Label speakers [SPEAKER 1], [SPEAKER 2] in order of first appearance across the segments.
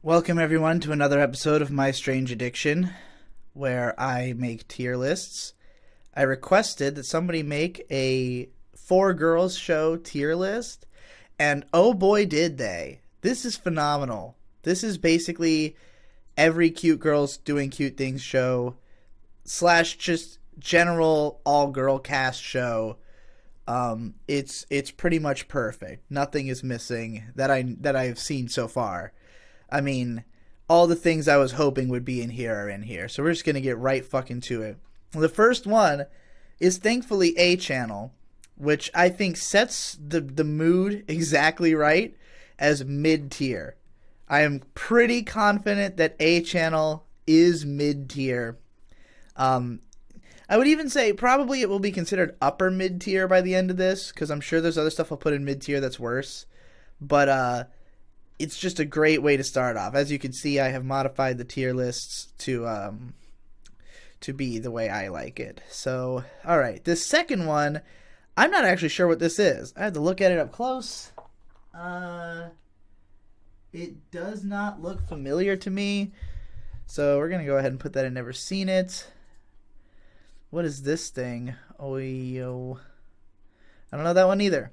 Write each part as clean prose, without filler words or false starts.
[SPEAKER 1] Welcome, everyone, to another episode of My Strange Addiction, where I make tier lists. I requested that somebody make a 4 girls show tier list, and oh boy did they. This is phenomenal. This is basically every cute girls doing cute things show, slash just general all-girl cast show. It's pretty much perfect. Nothing is missing that I've seen so far. I mean, all the things I was hoping would be in here are in here. So we're just going to get right fucking to it. The first one is thankfully A Channel, which I think sets the mood exactly right as mid-tier. I am pretty confident that A Channel is mid-tier. I would even say probably it will be considered upper mid-tier by the end of this, because I'm sure there's other stuff I'll put in mid-tier that's worse. But, it's just a great way to start off. As you can see, I have modified the tier lists to be the way I like it. So, all right. This second one, I'm not actually sure what this is. I had to look at it up close. It does not look familiar to me. So we're going to go ahead and put that in never seen it. What is this thing? Oh, yo. I don't know that one either.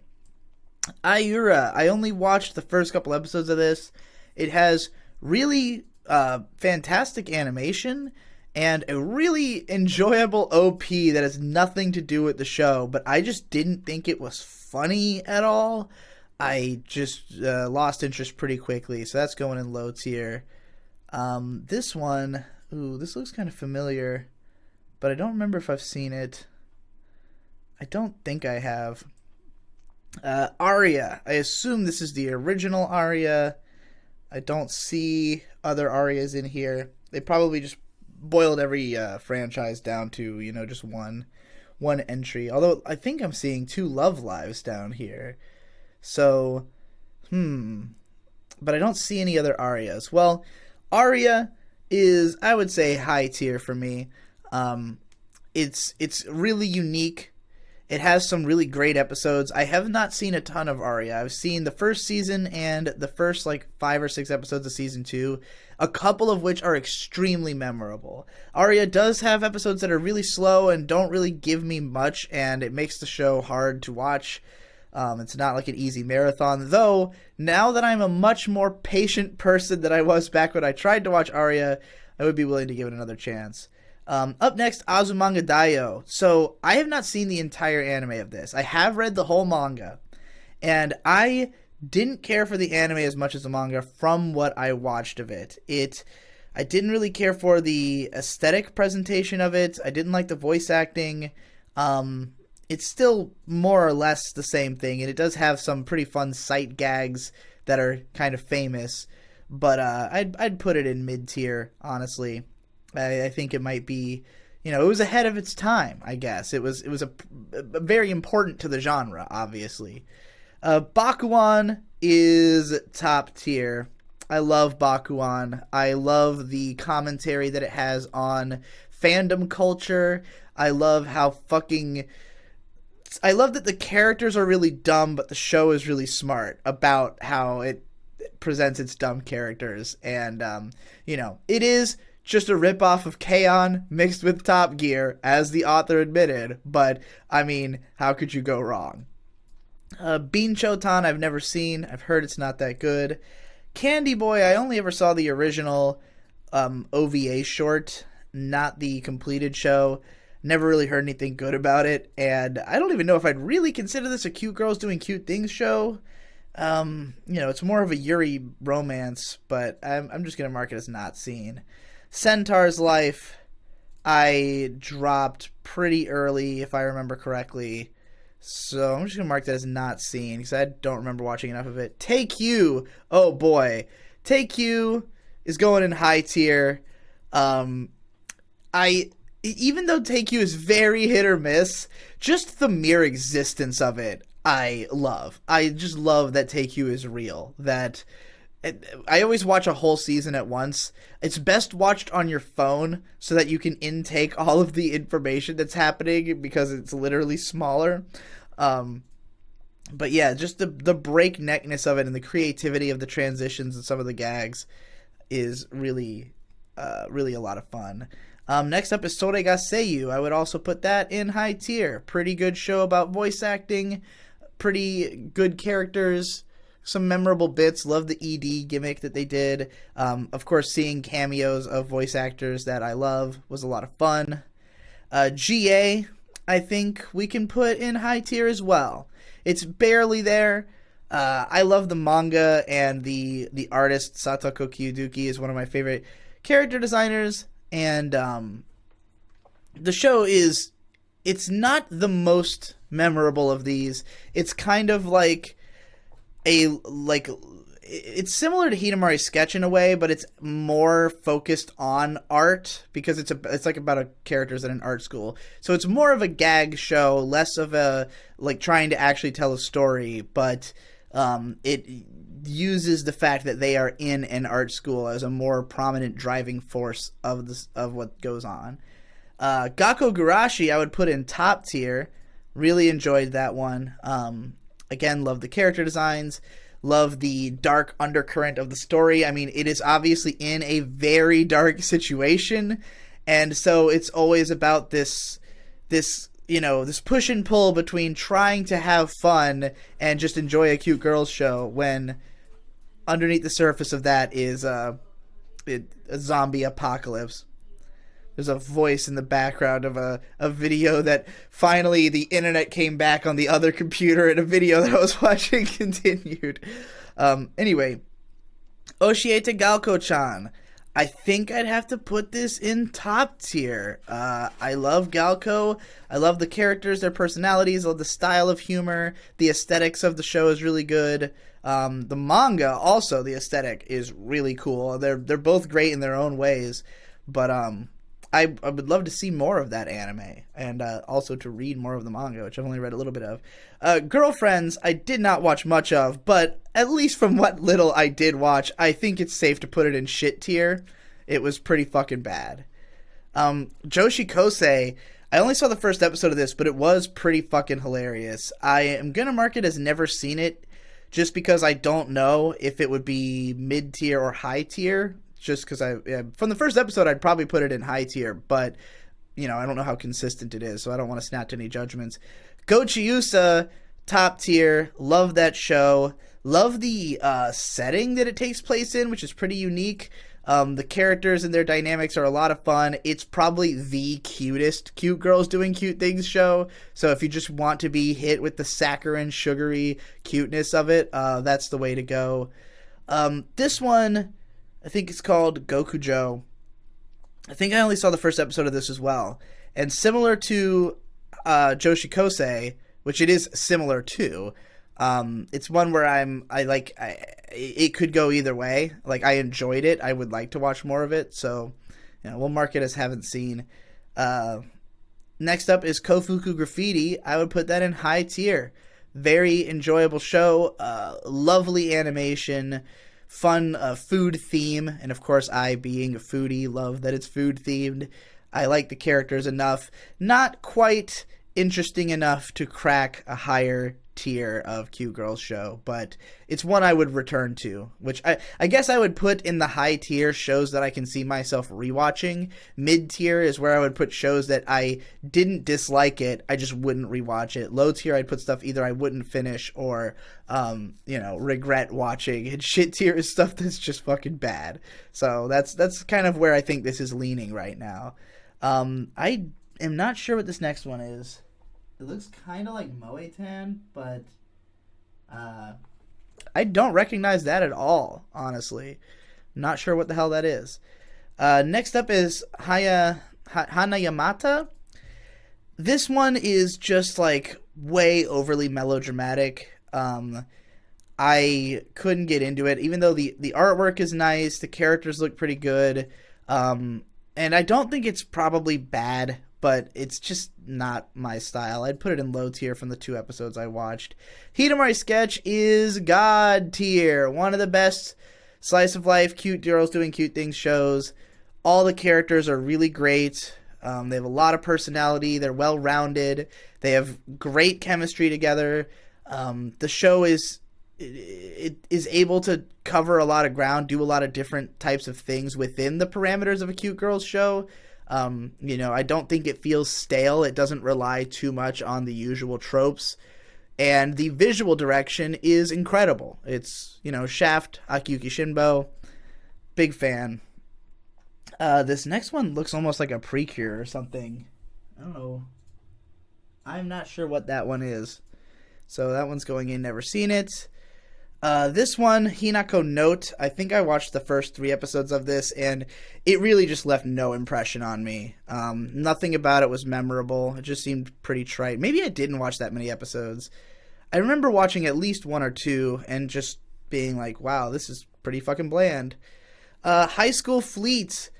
[SPEAKER 1] Ayura. I only watched the first couple episodes of this. It has really fantastic animation and a really enjoyable OP that has nothing to do with the show, but I just didn't think it was funny at all. I just lost interest pretty quickly, so that's going in low tier. This one, ooh, this looks kind of familiar, but I don't remember if I've seen it. I don't think I have. Aria. I assume this is the original Aria. I don't see other Arias in here. They probably just boiled every franchise down to, just one entry. Although I think I'm seeing 2 Love Lives down here. So, but I don't see any other Arias. Well, Aria is, I would say, high tier for me. It's really unique. It has some really great episodes. I have not seen a ton of Aria. I've seen the first season and the first 5 or 6 episodes of season 2, a couple of which are extremely memorable. Aria does have episodes that are really slow and don't really give me much, and it makes the show hard to watch. It's not like an easy marathon, though now that I'm a much more patient person than I was back when I tried to watch Aria, I would be willing to give it another chance. Up next, Azumanga Daioh. So, I have not seen the entire anime of this. I have read the whole manga, and I didn't care for the anime as much as the manga from what I watched of it. I didn't really care for the aesthetic presentation of it. I didn't like the voice acting. It's still more or less the same thing, and it does have some pretty fun sight gags that are kind of famous, but I'd put it in mid-tier, honestly. I think it might be, it was ahead of its time, I guess. It was a very important to the genre, obviously. Bakuan is top tier. I love Bakuan. I love the commentary that it has on fandom culture. I love I love that the characters are really dumb, but the show is really smart about how it presents its dumb characters. And, it is just a ripoff of K-On! Mixed with Top Gear, as the author admitted, but, I mean, how could you go wrong? Bean Chotan I've never seen. I've heard it's not that good. Candy Boy, I only ever saw the original OVA short, not the completed show. Never really heard anything good about it, and I don't even know if I'd really consider this a cute girls doing cute things show. It's more of a Yuri romance, but I'm just going to mark it as not seen. Centaur's Life, I dropped pretty early, if I remember correctly. So I'm just going to mark that as not seen, because I don't remember watching enough of it. Take You, oh boy. Take You is going in high tier. Even though Take You is very hit or miss, just the mere existence of it, I love. I just love that Take You is real. That I always watch a whole season at once. It's best watched on your phone so that you can intake all of the information that's happening because it's literally smaller. But yeah, just the breakneckness of it and the creativity of the transitions and some of the gags. is really really a lot of fun. Next up is Sore ga Seiyu. I would also put that in high tier. Pretty good show about voice acting, pretty good characters, some memorable bits. Love the ED gimmick that they did. Of course, seeing cameos of voice actors that I love was a lot of fun. GA, I think we can put in high tier as well. It's barely there. I love the manga, and the artist Satoko Kiyuduki is one of my favorite character designers, and the show it's not the most memorable of these. It's kind of like it's similar to Hidamari's Sketch in a way, but it's more focused on art because it's like about characters at an art school. So it's more of a gag show, less of a like trying to actually tell a story, but it uses the fact that they are in an art school as a more prominent driving force of what goes on. Gakko Gurashi I would put in top tier. Really enjoyed that one. Again, love the character designs, love the dark undercurrent of the story. I mean, it is obviously in a very dark situation, and so it's always about this push and pull between trying to have fun and just enjoy a cute girls show when underneath the surface of that is a zombie apocalypse. There's a voice in the background of a video that finally the internet came back on the other computer, and a video that I was watching continued. Anyway, Oshiete Galko-chan. I think I'd have to put this in top tier. I love Galko. I love the characters, their personalities, I love the style of humor. The aesthetics of the show is really good. The manga, also, the aesthetic is really cool. They're both great in their own ways. But I would love to see more of that anime, and also to read more of the manga, which I've only read a little bit of. Girlfriends, I did not watch much of, but at least from what little I did watch, I think it's safe to put it in shit tier. It was pretty fucking bad. Joshi Kosei, I only saw the first episode of this, but it was pretty fucking hilarious. I am going to mark it as never seen it, just because I don't know if it would be mid-tier or high-tier. Just because from the first episode, I'd probably put it in high tier, but, I don't know how consistent it is, so I don't want to snap any judgments. Gochiusa, top tier. Love that show. Love the setting that it takes place in, which is pretty unique. The characters and their dynamics are a lot of fun. It's probably the cutest cute girls doing cute things show, so if you just want to be hit with the saccharine, sugary cuteness of it, that's the way to go. This one, I think it's called Gokujo. I think I only saw the first episode of this as well. And similar to Joshi Kosei, which it is similar to, it's one where it could go either way. Like, I enjoyed it. I would like to watch more of it. So, we'll mark it as haven't seen. Next up is Kofuku Graffiti. I would put that in high tier. Very enjoyable show. Lovely animation. Fun food theme, and of course, I, being a foodie, love that it's food themed. I like the characters enough, not quite interesting enough to crack a higher tier of cute girls show, but it's one I would return to, which I guess I would put in the high tier shows that I can see myself rewatching. Mid tier is where I would put shows that I didn't dislike it, I just wouldn't rewatch it. Low tier, I'd put stuff either I wouldn't finish or regret watching. And shit tier is stuff that's just fucking bad. So that's kind of where I think this is leaning right now. I am not sure what this next one is. It looks kind of like Moe-tan, but I don't recognize that at all, honestly. Not sure what the hell that is. Next up is Hana Yamato. This one is just like way overly melodramatic. I couldn't get into it, even though the artwork is nice, the characters look pretty good, and I don't think it's probably bad, but it's just not my style. I'd put it in low tier from the 2 episodes I watched. Hidamari Sketch is god tier. One of the best slice of life, cute girls doing cute things shows. All the characters are really great. They have a lot of personality. They're well-rounded. They have great chemistry together. The show is it is able to cover a lot of ground, do a lot of different types of things within the parameters of a cute girls show. I don't think it feels stale. It doesn't rely too much on the usual tropes. And the visual direction is incredible. It's, Shaft, Akiyuki Shinbo, big fan. This next one looks almost like a Precure or something. I don't know. I'm not sure what that one is. So that one's going in, never seen it. This one, Hinako Note, I think I watched the first 3 episodes of this, and it really just left no impression on me. Nothing about it was memorable. It just seemed pretty trite. Maybe I didn't watch that many episodes. I remember watching at least 1 or 2 and just being like, wow, this is pretty fucking bland. High School Fleet,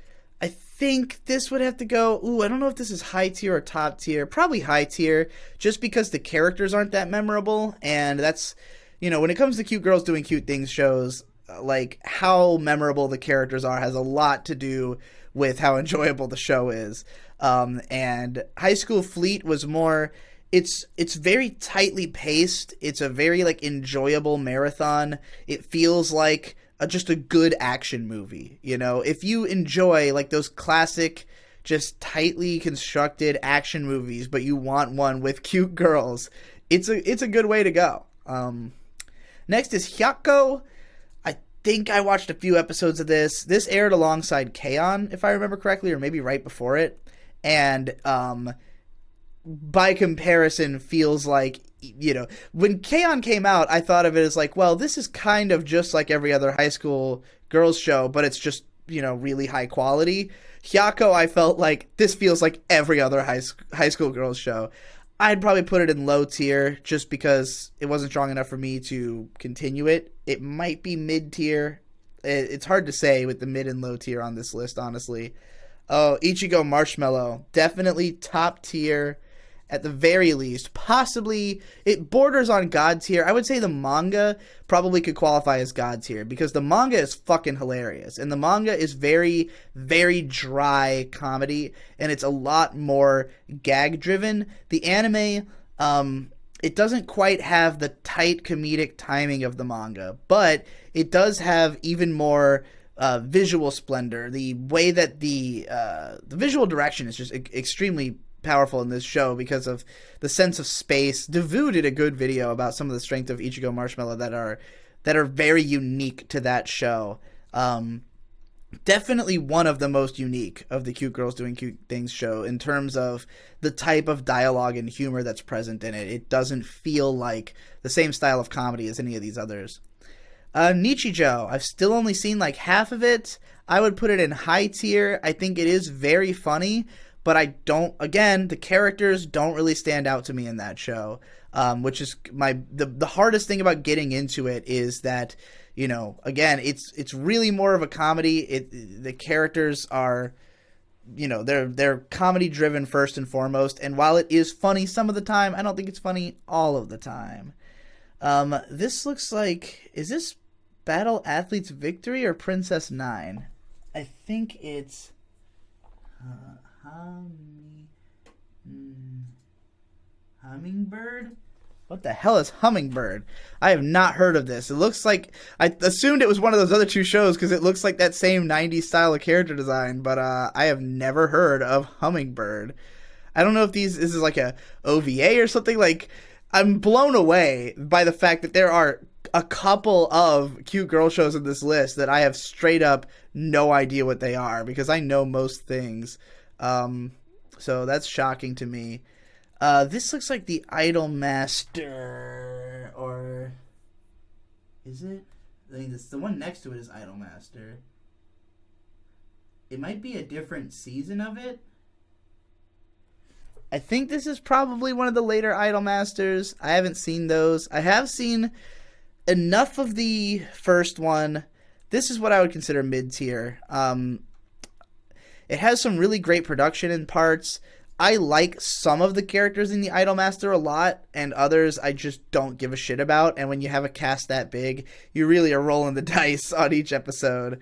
[SPEAKER 1] I think this would have to go, I don't know if this is high tier or top tier. Probably high tier, just because the characters aren't that memorable, and that's... when it comes to cute girls doing cute things shows, like, how memorable the characters are has a lot to do with how enjoyable the show is. And High School Fleet was more, it's very tightly paced. It's a very, enjoyable marathon. It feels like just a good action movie, If you enjoy, those classic, just tightly constructed action movies, but you want one with cute girls, it's a good way to go. Next is Yakko. I think I watched a few episodes of this. This aired alongside K-On!, if I remember correctly, or maybe right before it. And by comparison, feels like, when K-On! Came out, I thought of it as well, this is kind of just like every other high school girls show, but it's just, really high quality. Yakko, I felt like this feels like every other high school girls show. I'd probably put it in low tier just because it wasn't strong enough for me to continue it. It might be mid tier. It's hard to say with the mid and low tier on this list, honestly. Oh, Ichigo Marshmallow. Definitely top tier at the very least. Possibly, it borders on God tier. I would say the manga probably could qualify as God tier because the manga is fucking hilarious. And the manga is very, very dry comedy, and it's a lot more gag-driven. The anime, it doesn't quite have the tight comedic timing of the manga, but it does have even more visual splendor. The way that the visual direction is just extremely powerful in this show because of the sense of space. Devu did a good video about some of the strength of Ichigo Marshmallow that are very unique to that show. Definitely one of the most unique of the Cute Girls Doing Cute Things show in terms of the type of dialogue and humor that's present in it. It doesn't feel like the same style of comedy as any of these others. Nichijou, I've still only seen half of it. I would put it in high tier. I think it is very funny, but the characters don't really stand out to me in that show, which is the hardest thing about getting into it is that, again, it's really more of a comedy. The characters are, they're comedy driven first and foremost, and while it is funny some of the time, I don't think it's funny all of the time. This looks like, is this Battle Athletes Victory or Princess 9? I think it's Hummingbird? What the hell is Hummingbird? I have not heard of this. It looks like, I assumed it was one of those other 2 shows because it looks like that same 90s style of character design, but I have never heard of Hummingbird. I don't know if this is like a OVA or something. I'm blown away by the fact that there are a couple of cute girl shows in this list that I have straight up no idea what they are because I know most things. So that's shocking to me. This looks like the Idol Master, or is it? I mean, the one next to it is Idol Master. It might be a different season of it. I think this is probably one of the later Idol Masters. I haven't seen those. I have seen enough of the first one. This is what I would consider mid-tier. It has some really great production in parts. I like some of the characters in the Idolmaster a lot, and others I just don't give a shit about. And when you have a cast that big, you really are rolling the dice on each episode.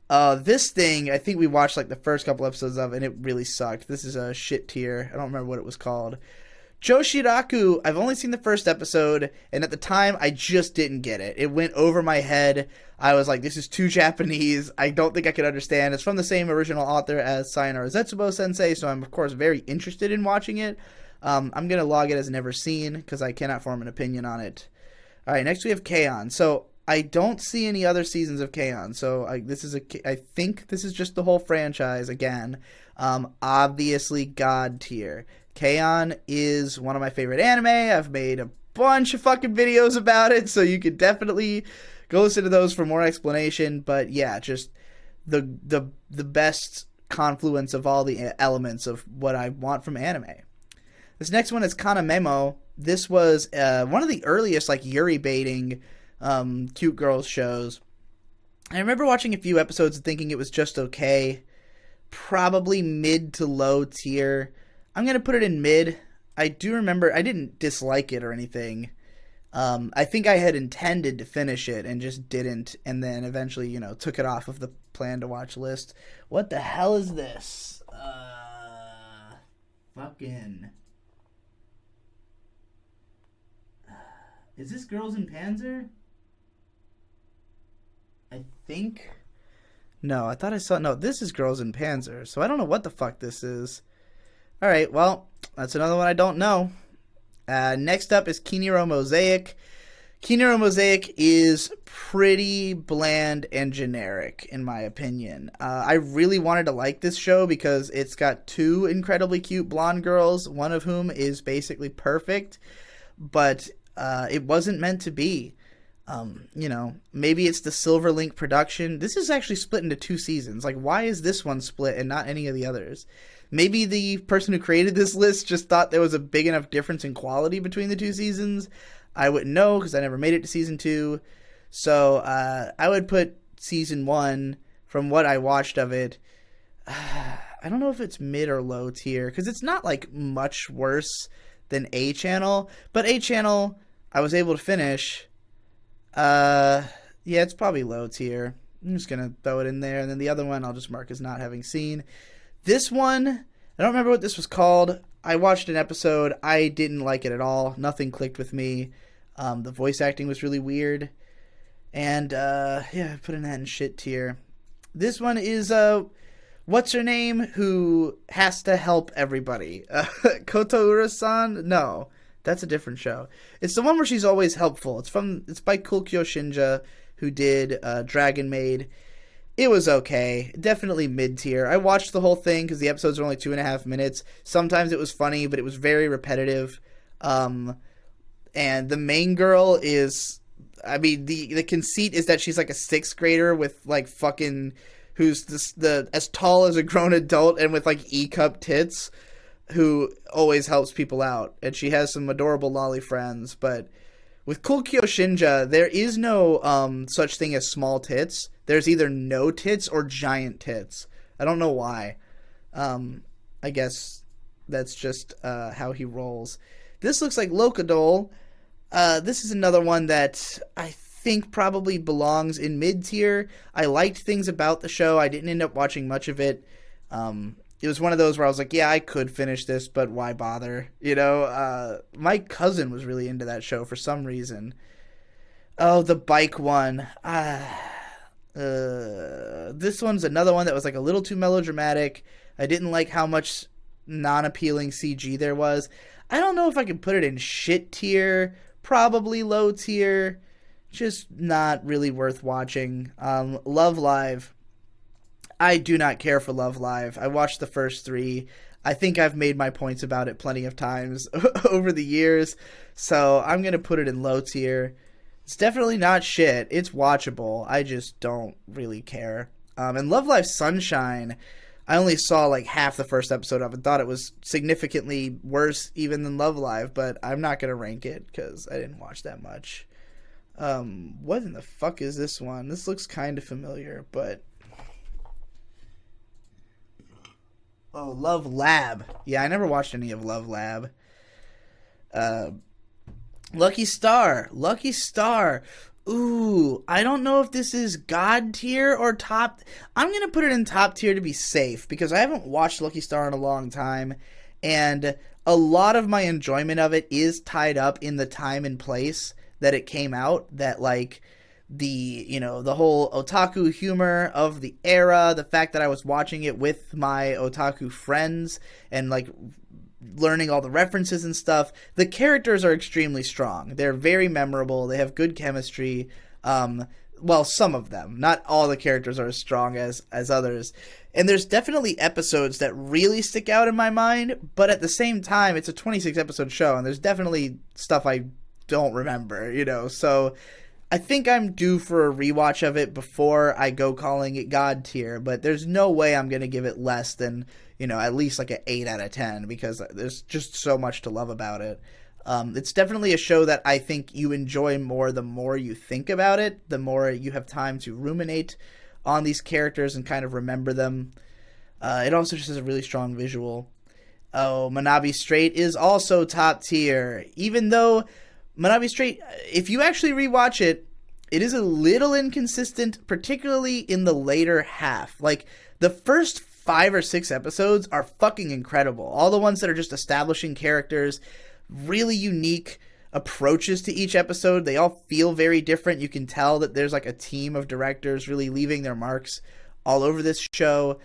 [SPEAKER 1] This thing, I think we watched the first couple episodes of, and it really sucked. This is a shit tier. I don't remember what it was called. Joshiraku, I've only seen the first episode, and at the time, I just didn't get it. It went over my head. I was like, this is too Japanese. I don't think I could understand. It's from the same original author as Sayonara Zetsubo Sensei, so I'm, of course, very interested in watching it. I'm going to log it as never seen, because I cannot form an opinion on it. All right, next we have K-On! So I don't see any other seasons of K-On! So I think this is just the whole franchise again. Obviously God tier. K-On! Is one of my favorite anime. I've made a bunch of fucking videos about it, so you could definitely go listen to those for more explanation. But yeah, just the best confluence of all the elements of what I want from anime. This next one is Kanamemo. This was one of the earliest like Yuri baiting cute girls shows. I remember watching a few episodes and thinking it was just okay. Probably mid to low tier. I'm going to put it in mid. I do remember I didn't dislike it or anything. I think I had intended to finish it and just didn't, and then eventually, took it off of the plan to watch list. What the hell is this? Fucking... Is this Girls in Panzer? I think. No, I thought I saw... No, this is Girls in Panzer, so I don't know what the fuck this is. Alright, well, that's another one I don't know. Next up is Nero Mosaic. Nero Mosaic is pretty bland and generic, in my opinion. I really wanted to like this show because it's got two incredibly cute blonde girls, one of whom is basically perfect, but... it wasn't meant to be. Maybe it's the Silver Link production. This is actually split into 2 seasons. Like, why is this one split and not any of the others? Maybe the person who created this list just thought there was a big enough difference in quality between the 2 seasons. I wouldn't know because I never made it to season 2. So I would put season 1, from what I watched of it, I don't know if it's mid or low tier because it's not like much worse than A Channel, but A Channel I was able to finish. Yeah, it's probably low tier. I'm just gonna throw it in there, and then the other one I'll just mark as not having seen. This one, I don't remember what this was called. I watched an episode. I didn't like it at all. Nothing clicked with me. The voice acting was really weird, and yeah, putting that in shit tier. This one is what's her name who has to help everybody? Kotoura-san? No, that's a different show. It's the one where she's always helpful. It's by Kulkyo Shinja, who did Dragon Maid. It was okay. Definitely mid-tier. I watched the whole thing because the episodes are only 2.5 minutes. Sometimes it was funny, but it was very repetitive. And the main girl is... I mean, the conceit is that she's like a 6th grader with like fucking... who's as tall as a grown adult and with like E-cup tits, who always helps people out. And she has some adorable lolly friends. But with Kulkyo Shinja, there is no such thing as small tits. There's either no tits or giant tits. I don't know why. I guess that's just how he rolls. This looks like Locadole. This is another one that I think probably belongs in mid-tier. I liked things about the show. I didn't end up watching much of it. It was one of those where I was like, yeah, I could finish this, but why bother? My cousin was really into that show for some reason. Oh, the bike one. This one's another one that was like a little too melodramatic. I didn't like how much non-appealing CG there was. I don't know if I could put it in shit tier. Probably low tier. Just not really worth watching. Love Live. I do not care for Love Live. I watched the first 3. I think I've made my points about it plenty of times over the years. So I'm going to put it in low tier. It's definitely not shit. It's watchable. I just don't really care. And Love Live Sunshine, I only saw like half the first episode of it. Thought it was significantly worse even than Love Live, but I'm not going to rank it because I didn't watch that much. What in the fuck is this one? This looks kind of familiar, but... Oh, Love Lab. Yeah, I never watched any of Love Lab. Lucky Star. Lucky Star. Ooh, I don't know if this is God tier or top. I'm going to put it in top tier to be safe because I haven't watched Lucky Star in a long time. And a lot of my enjoyment of it is tied up in the time and place that it came out, that like the whole otaku humor of the era, the fact that I was watching it with my otaku friends and like learning all the references and stuff. The characters are extremely strong. They're very memorable. They have good chemistry. Well, some of them. Not all the characters are as strong as others. And there's definitely episodes that really stick out in my mind, but at the same time, it's a 26 episode show, and there's definitely stuff I don't remember, so I think I'm due for a rewatch of it before I go calling it God tier, but there's no way I'm going to give it less than, at least like an 8 out of 10, because there's just so much to love about it. It's definitely a show that I think you enjoy more the more you think about it, the more you have time to ruminate on these characters and kind of remember them. It also just has a really strong visual. Oh, Manabi Straight is also top tier, even though Manabi Straight, if you actually rewatch it, it is a little inconsistent, particularly in the later half. Like, the first 5 or 6 episodes are fucking incredible. All the ones that are just establishing characters, really unique approaches to each episode. They all feel very different. You can tell that there's like a team of directors really leaving their marks all over this show.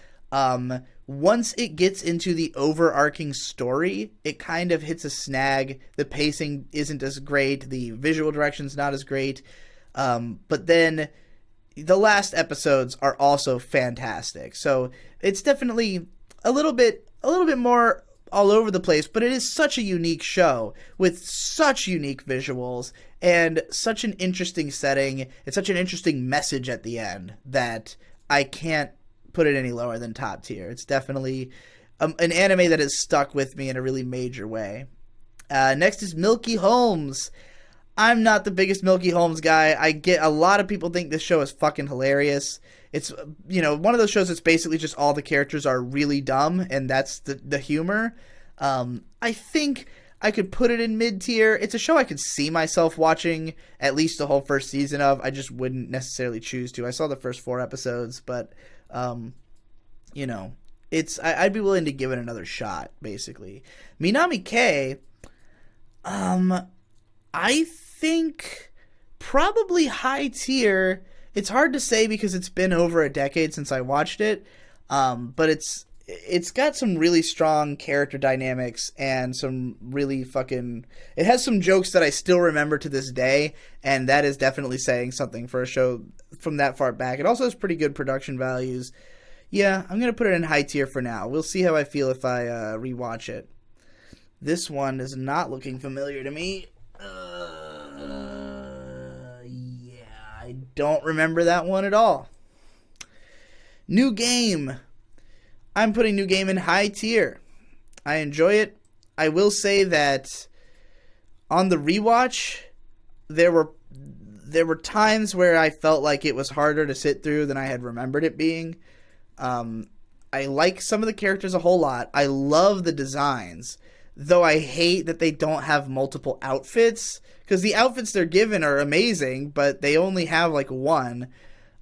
[SPEAKER 1] Once it gets into the overarching story, it kind of hits a snag. The pacing isn't as great. The visual direction's not as great. But then the last episodes are also fantastic. So it's definitely a little bit more all over the place, but it is such a unique show with such unique visuals and such an interesting setting. It's such an interesting message at the end that I can't put it any lower than top tier. It's definitely an anime that has stuck with me in a really major way. Next is Milky Holmes. I'm not the biggest Milky Holmes guy. I get a lot of people think this show is fucking hilarious. It's, one of those shows that's basically just all the characters are really dumb, and that's the humor. I think I could put it in mid-tier. It's a show I could see myself watching at least the whole first season of. I just wouldn't necessarily choose to. I saw the first 4 episodes, but, I'd be willing to give it another shot, basically. Minami K, I think probably high tier. It's hard to say because it's been over a decade since I watched it, but it's got some really strong character dynamics and some really it has some jokes that I still remember to this day, and that is definitely saying something for a show from that far back. It also has pretty good production values. Yeah, I'm going to put it in high tier for now. We'll see how I feel if I rewatch it. This one is not looking familiar to me. I don't remember that one at all. New Game. I'm putting New Game in high tier. I enjoy it. I will say that on the rewatch, there were times where I felt like it was harder to sit through than I had remembered it being. I like some of the characters a whole lot. I love the designs, though I hate that they don't have multiple outfits, because the outfits they're given are amazing, but they only have like one.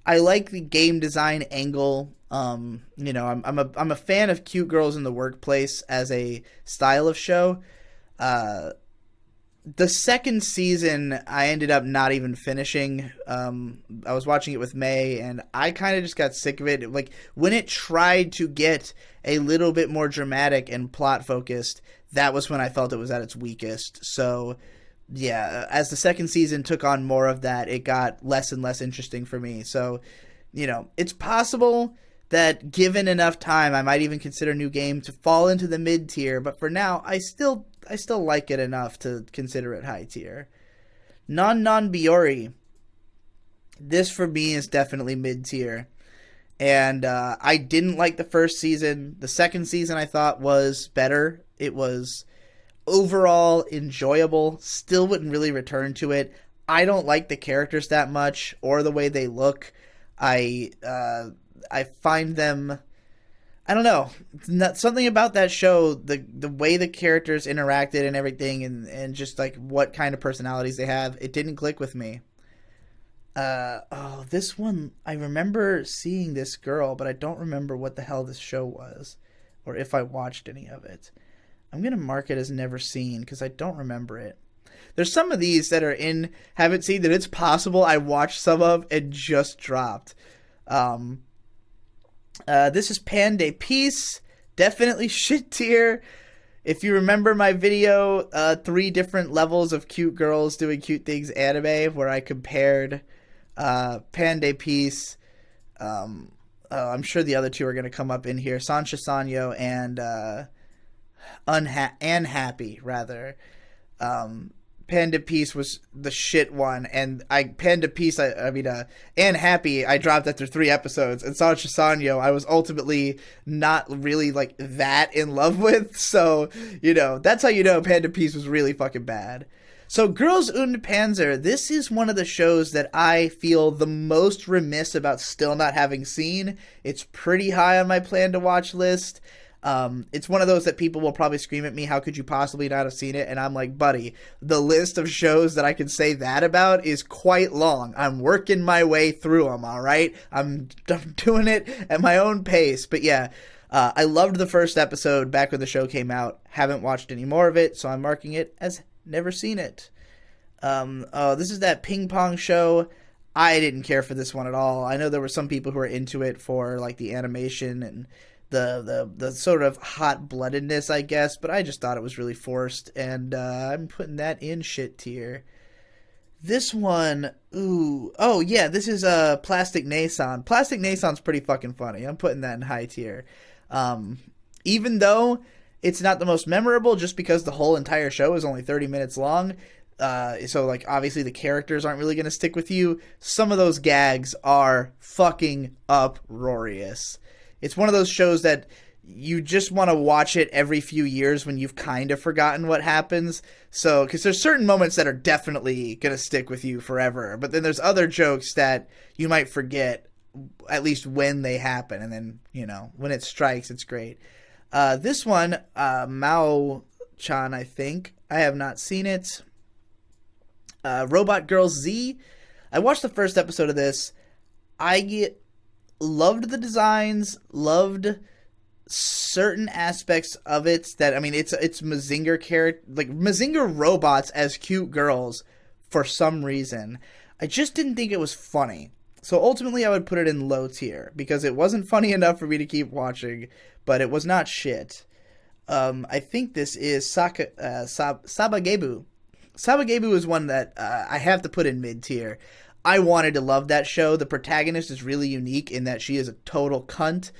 [SPEAKER 1] I like the game design angle. I'm a fan of cute girls in the workplace as a style of show. The second season, I ended up not even finishing. I was watching it with May, and I kind of just got sick of it. Like, when it tried to get a little bit more dramatic and plot focused, that was when I felt it was at its weakest. So, yeah, as the second season took on more of that, it got less and less interesting for me. So, it's possible that given enough time, I might even consider New Game to fall into the mid tier. But for now, I still like it enough to consider it high tier. Non Biori. This for me is definitely mid tier. And I didn't like the first season. The second season I thought was better. It was overall enjoyable. Still wouldn't really return to it. I don't like the characters that much or the way they look. I find them, I don't know, something about that show, the way the characters interacted and everything, and just like what kind of personalities they have, it didn't click with me. This one, I remember seeing this girl, but I don't remember what the hell this show was, or if I watched any of it. I'm going to mark it as never seen because I don't remember it. There's some of these that are haven't seen that it's possible I watched some of and just dropped. This is Pan de Peace. Definitely shit tier. If you remember my video, 3 different levels of cute girls doing cute things anime, where I compared Pan de Peace. I'm sure the other 2 are going to come up in here. Sancha Sanyo and Unhappy, rather. Panda Peace was the shit one, and Panda Peace, and Happy, I dropped after 3 episodes, and Sancha Sanyo, I was ultimately not really, like, that in love with, so, that's how you know Panda Peace was really fucking bad. So, Girls und Panzer, this is one of the shows that I feel the most remiss about still not having seen. It's pretty high on my plan to watch list. It's one of those that people will probably scream at me, how could you possibly not have seen it? And I'm like, buddy, the list of shows that I can say that about is quite long. I'm working my way through them, all right? I'm doing it at my own pace. But yeah, I loved the first episode back when the show came out. Haven't watched any more of it, so I'm marking it as never seen it. This is that ping pong show. I didn't care for this one at all. I know there were some people who were into it for like the animation and the sort of hot-bloodedness, I guess, but I just thought it was really forced, and I'm putting that in shit tier. This one, this is Plastic Nason. Plastic Nason's pretty fucking funny. I'm putting that in high tier. Even though it's not the most memorable, just because the whole entire show is only 30 minutes long, so, like, obviously the characters aren't really going to stick with you. Some of those gags are fucking uproarious. It's one of those shows that you just want to watch it every few years when you've kind of forgotten what happens. So, because there's certain moments that are definitely going to stick with you forever. But then there's other jokes that you might forget at least when they happen. And then, when it strikes, it's great. This one, Mao-chan, I think. I have not seen it. Robot Girl Z. I watched the first episode of this. Loved the designs, loved certain aspects of it that, it's Mazinger character, like Mazinger robots as cute girls for some reason. I just didn't think it was funny. So ultimately I would put it in low tier because it wasn't funny enough for me to keep watching, but it was not shit. I think this is Sabagebu. Sabagebu is one that I have to put in mid tier. I wanted to love that show. The protagonist is really unique in that she is a total cunt.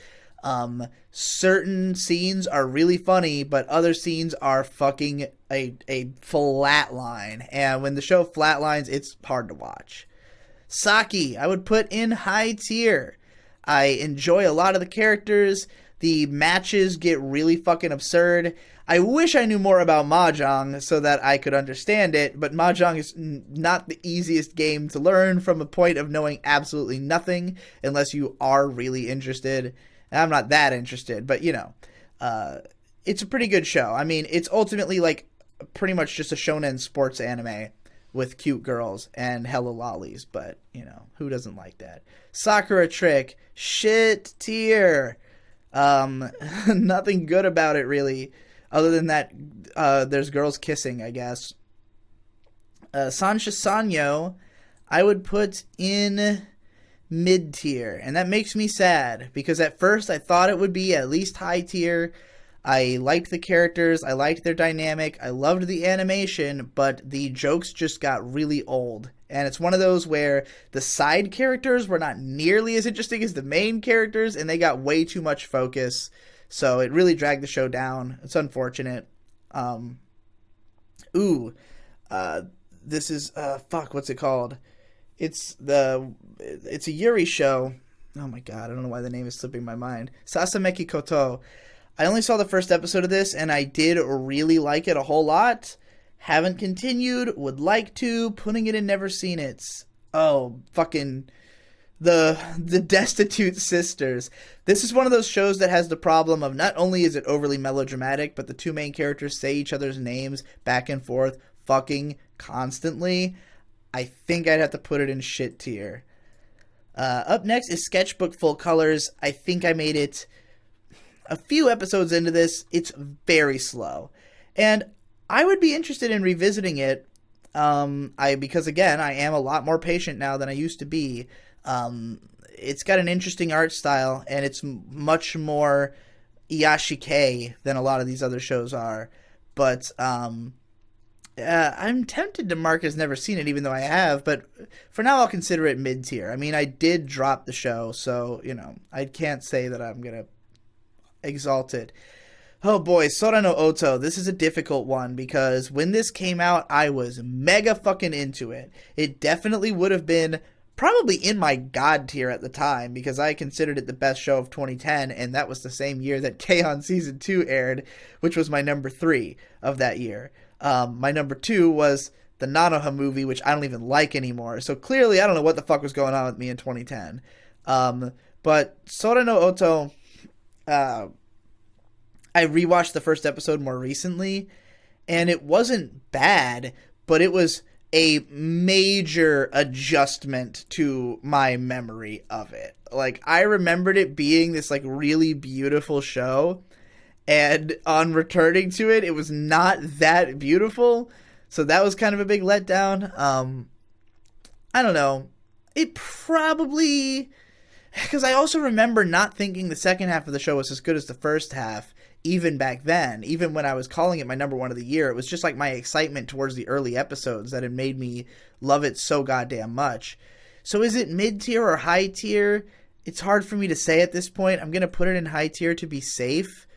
[SPEAKER 1] Certain scenes are really funny, but other scenes are fucking a flat line. And when the show flatlines, it's hard to watch. Saki, I would put in high tier. I enjoy a lot of the characters. The matches get really fucking absurd. I wish I knew more about Mahjong so that I could understand it, but Mahjong is not the easiest game to learn from a point of knowing absolutely nothing unless you are really interested. And I'm not that interested, but it's a pretty good show. It's ultimately like pretty much just a shonen sports anime with cute girls and hella lollies, but who doesn't like that? Sakura Trick, shit tier. Nothing good about it really. Other than that, there's girls kissing, I guess. Sancha Sanyo, I would put in mid-tier. And that makes me sad, because at first I thought it would be at least high tier. I liked the characters, I liked their dynamic, I loved the animation, but the jokes just got really old. And it's one of those where the side characters were not nearly as interesting as the main characters, and they got way too much focus. So it really dragged the show down. It's unfortunate. This is what's it called? It's a Yuri show. Oh my god, I don't know why the name is slipping my mind. Sasameki Koto. I only saw the first episode of this, and I did really like it a whole lot. Haven't continued, would like to, putting it in never seen it. Oh, fucking the Destitute Sisters. This is one of those shows that has the problem of not only is it overly melodramatic, but the two main characters say each other's names back and forth fucking constantly. I think I'd have to put it in shit tier. Up next is Sketchbook Full Colors. I think I made it a few episodes into this. It's very slow. And I would be interested in revisiting it. Because again, I am a lot more patient now than I used to be. It's got an interesting art style, and it's much more Iyashikei than a lot of these other shows are. But I'm tempted to mark as never seen it, even though I have. But for now, I'll consider it mid tier. I mean, I did drop the show, so I can't say that I'm gonna exalt it. Oh boy, Sora no Oto. This is a difficult one because when this came out, I was mega fucking into it. It definitely would have been probably in my god tier at the time because I considered it the best show of 2010, and that was the same year that K-On! Season 2 aired, which was my number 3 of that year. My number 2 was the Nanoha movie, which I don't even like anymore. So clearly, I don't know what the fuck was going on with me in 2010. But Sora no Oto, I rewatched the first episode more recently, and it wasn't bad, but it was a major adjustment to my memory of it. Like, I remembered it being this, like, really beautiful show, and on returning to it, it was not that beautiful, so that was kind of a big letdown. I don't know. It probably... Because I also remember not thinking the second half of the show was as good as the first half, even back then. Even when I was calling it my number 1 of the year, it was just like my excitement towards the early episodes that had made me love it so goddamn much. So is it mid-tier or high-tier? It's hard for me to say at this point. I'm going to put it in high-tier to be safe.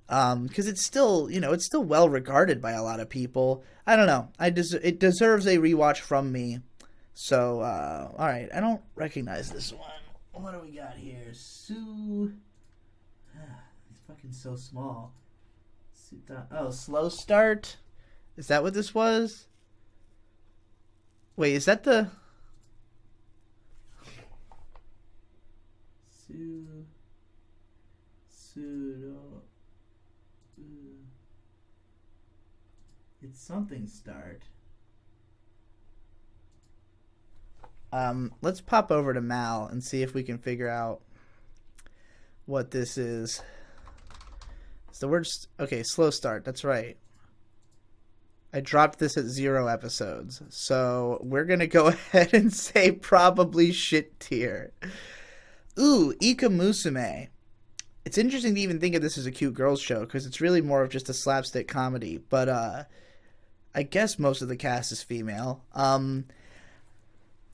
[SPEAKER 1] Because it's still, it's still well regarded by a lot of people. I don't know. It deserves a rewatch from me. So, alright. I don't recognize this one. What do we got here? It's fucking so small. Oh, Slow Start? Is that what this was? Wait, is that the... It's something start. Let's pop over to Mal and see if we can figure out what this is. It's the word... Okay, Slow Start. That's right. I dropped this at 0 episodes. So we're going to go ahead and say probably shit tier. Ooh, Ika Musume. It's interesting to even think of this as a cute girls show because it's really more of just a slapstick comedy. But I guess most of the cast is female.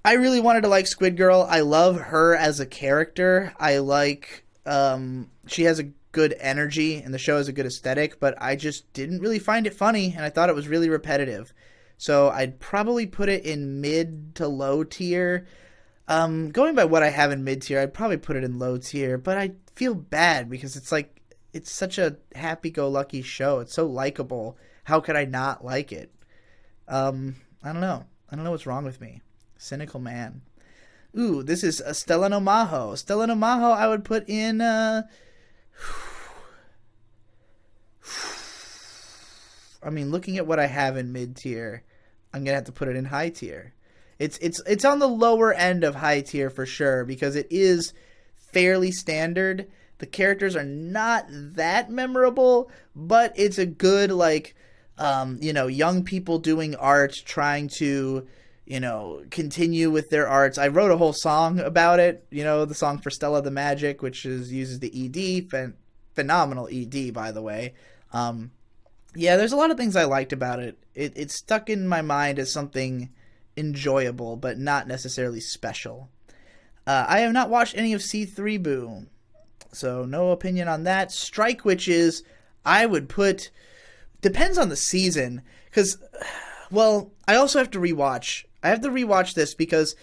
[SPEAKER 1] I really wanted to like Squid Girl. I love her as a character. I like... she has a good energy and the show has a good aesthetic, but I just didn't really find it funny and I thought it was really repetitive. So I'd probably put it in mid to low tier. Going by what I have in mid tier, I'd probably put it in low tier, but I feel bad because it's such a happy-go-lucky show. It's so likable. How could I not like it? I don't know. I don't know what's wrong with me. Cynical man. Ooh, this is Stella no Maho. Stella no Maho I would put in... I mean, looking at what I have in mid-tier, I'm going to have to put it in high tier. It's on the lower end of high tier for sure because it is fairly standard. The characters are not that memorable, but it's a good, like, young people doing art, trying to, continue with their arts. I wrote a whole song about it, the song for Stella the Magic, which uses the ED, phenomenal ED, by the way. Yeah, there's a lot of things I liked about it. It stuck in my mind as something enjoyable, but not necessarily special. I have not watched any of C3 Boo, so no opinion on that. Strike Witches, I would put... Depends on the season, because, well, I also have to rewatch. I have to rewatch this because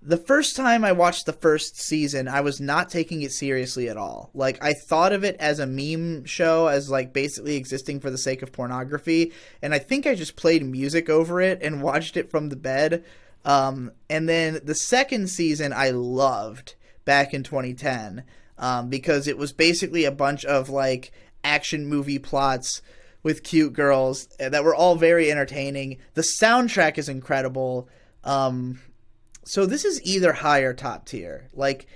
[SPEAKER 1] the first time I watched the first season, I was not taking it seriously at all. Like, I thought of it as a meme show, as, like, basically existing for the sake of pornography, and I think I just played music over it and watched it from the bed. And then the second season I loved back in 2010, because it was basically a bunch of, like, action movie plots with cute girls that were all very entertaining. The soundtrack is incredible. So this is either high or top tier. Like,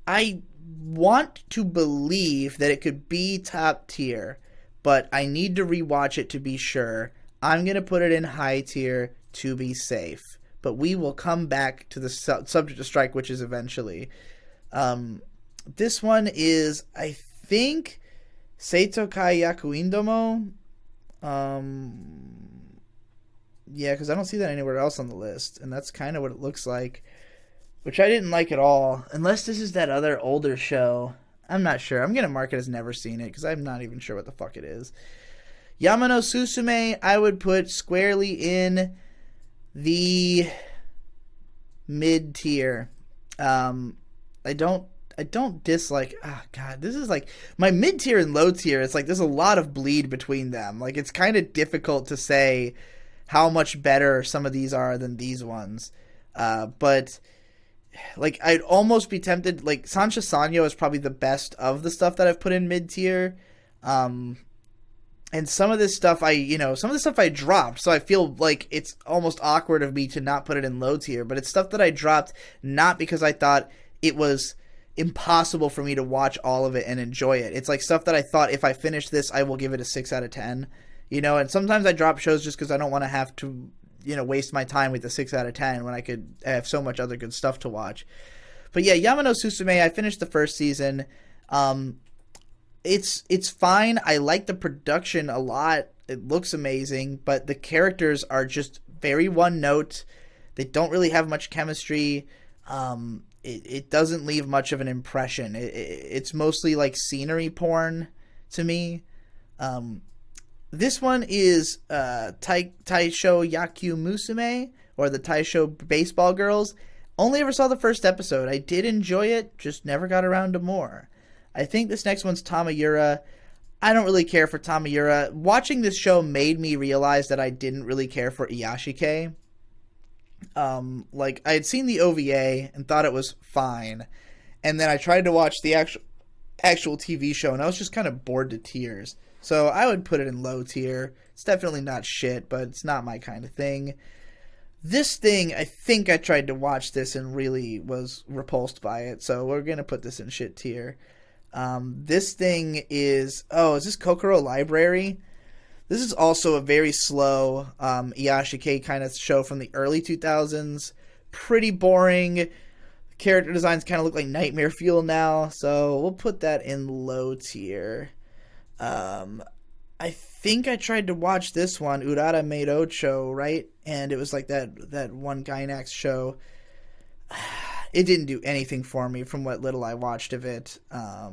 [SPEAKER 1] I want to believe that it could be top tier, but I need to rewatch it to be sure. I'm going to put it in high tier to be safe. But we will come back to the subject of strike, which is eventually. This one is, I think, Seito Kai Yaku Indomo. Yeah, because I don't see that anywhere else on the list. And that's kind of what it looks like. Which I didn't like at all. Unless this is that other older show. I'm not sure. I'm going to mark it as never seen it because I'm not even sure what the fuck it is. Yamano Susume, I would put squarely in the mid tier. I don't dislike. Oh God, this is like my mid tier and low tier. It's like there's a lot of bleed between them. Like it's kind of difficult to say how much better some of these are than these ones. But like I'd almost be tempted. Like Sancha Sanyo is probably the best of the stuff that I've put in mid tier. And some of this stuff I dropped, so I feel like it's almost awkward of me to not put it in low tier, but it's stuff that I dropped not because I thought it was impossible for me to watch all of it and enjoy it. It's like stuff that I thought if I finish this, I will give it a 6 out of 10, and sometimes I drop shows just because I don't want to have to, waste my time with the 6 out of 10 when I could have so much other good stuff to watch. But yeah, Yamano Susume, I finished the first season. It's fine. I like the production a lot. It looks amazing, but the characters are just very one note. They don't really have much chemistry. It doesn't leave much of an impression. It's mostly like scenery porn to me. This one is Taisho Yaku Musume, or the Taisho Baseball Girls. Only ever saw the first episode. I did enjoy it, just never got around to more. I think this next one's Tamayura. I don't really care for Tamayura. Watching this show made me realize that I didn't really care for Iyashike. I had seen the OVA and thought it was fine. And then I tried to watch the actual TV show, and I was just kind of bored to tears. So I would put it in low tier. It's definitely not shit, but it's not my kind of thing. This thing, I think I tried to watch this and really was repulsed by it, so we're going to put this in shit tier. This thing is this Kokoro Library? This is also a very slow Iyashike kind of show from the early 2000s. Pretty boring. Character designs kind of look like nightmare fuel now, so we'll put that in low tier. I think I tried to watch this one, Urara Maid Ocho, right? And it was like that one Gainax show. It didn't do anything for me from what little I watched of it. I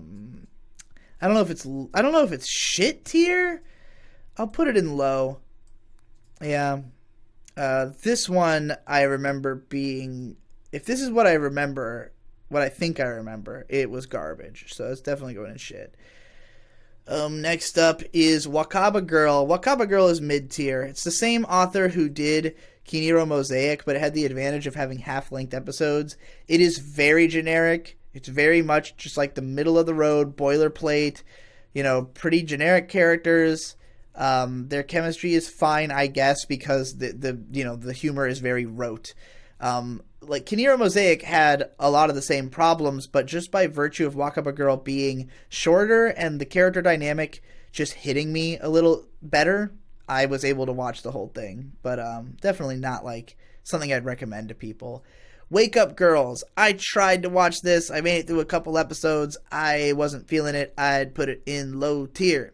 [SPEAKER 1] don't know if it's shit tier. I'll put it in low. Yeah. This one I remember being, if this is what I remember, what I think I remember, it was garbage. So it's definitely going in shit. Next up is Wakaba Girl. Wakaba Girl is mid-tier. It's the same author who did Nero Mosaic, but it had the advantage of having half-length episodes. It is very generic. It's very much just like the middle-of-the-road boilerplate, pretty generic characters. Their chemistry is fine, I guess, because the humor is very rote. Nero Mosaic had a lot of the same problems, but just by virtue of Wakaba Girl being shorter and the character dynamic just hitting me a little better, I was able to watch the whole thing. But definitely not like something I'd recommend to people. Wake Up Girls. I tried to watch this. I made it through a couple episodes. I wasn't feeling it. I'd put it in low tier.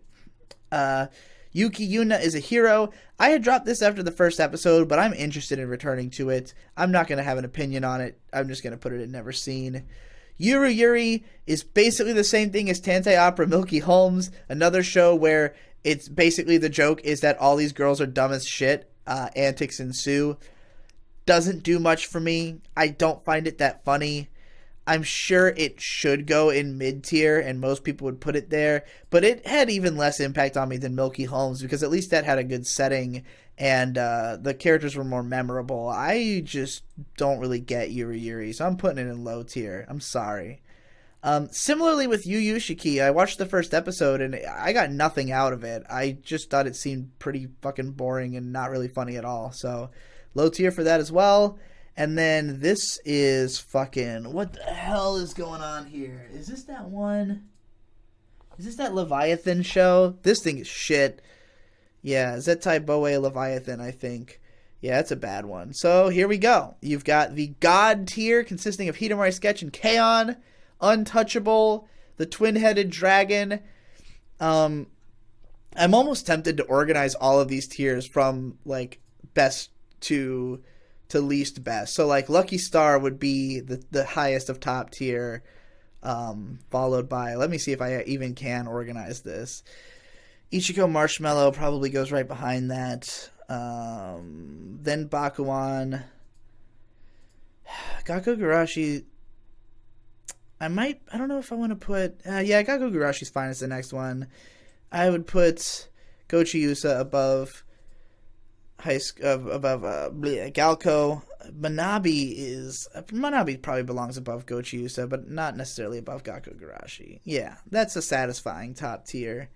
[SPEAKER 1] Yuki Yuna is a hero. I had dropped this after the first episode, but I'm interested in returning to it. I'm not going to have an opinion on it. I'm just going to put it in never seen. Yuru Yuri is basically the same thing as Tantei Opera Milky Holmes, another show where it's basically the joke is that all these girls are dumb as shit. Antics ensue. Doesn't do much for me. I don't find it that funny. I'm sure it should go in mid-tier, and most people would put it there, but it had even less impact on me than Milky Holmes, because at least that had a good setting, and the characters were more memorable. I just don't really get Yuri Yuri, so I'm putting it in low tier. I'm sorry. Similarly with Yu Yu Shiki, I watched the first episode, and I got nothing out of it. I just thought it seemed pretty fucking boring and not really funny at all, so low tier for that as well. And then this is fucking... What the hell is going on here? Is this that one? Is this that Leviathan show? This thing is shit. Yeah, Zettai Boe Leviathan, I think. Yeah, that's a bad one. So here we go. You've got the God tier consisting of Hidamari Sketch and K-On!, Untouchable, the Twin-Headed Dragon. I'm almost tempted to organize all of these tiers from like best to least best. So like Lucky Star would be the highest of top tier, followed by, let me see if I even can organize this. Ichiko Marshmallow probably goes right behind that. Then Bakuan. Gakko Gurashi. I don't know if I want to put... yeah, Gakko Gurashi's fine as the next one. I would put Gochi Yusa above Galco. Manabi probably belongs above Gochi Yusa, but not necessarily above Gakko Gurashi. Yeah, that's a satisfying top tier.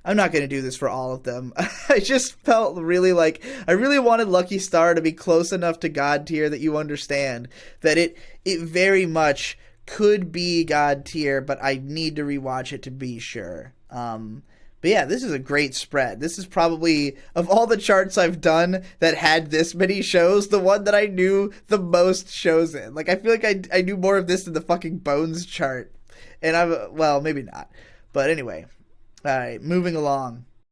[SPEAKER 1] I'm not going to do this for all of them. I just felt really like I really wanted Lucky Star to be close enough to God tier that you understand that it very much could be God tier, but I need to rewatch it to be sure. But yeah, this is a great spread. This is probably, of all the charts I've done that had this many shows, the one that I knew the most shows in. Like, I feel like I knew more of this than the fucking Bones chart. And well, maybe not. But anyway. All right, moving along.